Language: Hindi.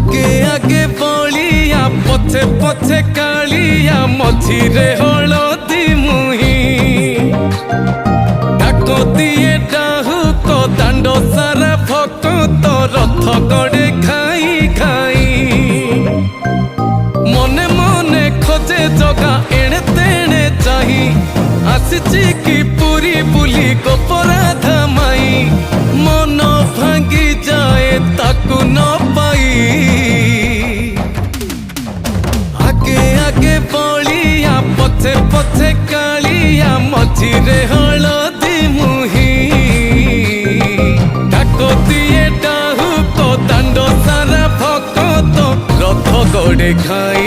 आगे आगे बलिया पछे पछे कालिया मझिरे हलदी मुही डाक दिए डाहुक दांड सारा भक्त रथ गड़े खाई खाई मने मने खोजे जगा एणे तेणे चाही आसिची कि पुरी बुली गोपराधा माई मन भांगी जाए ताकू न पाई आगे आगे बलिया पछे पछे कालिया मझिरे हलदी मुही डाक दिए डाहुक दांड सारा भक्त रथ गड़े खाई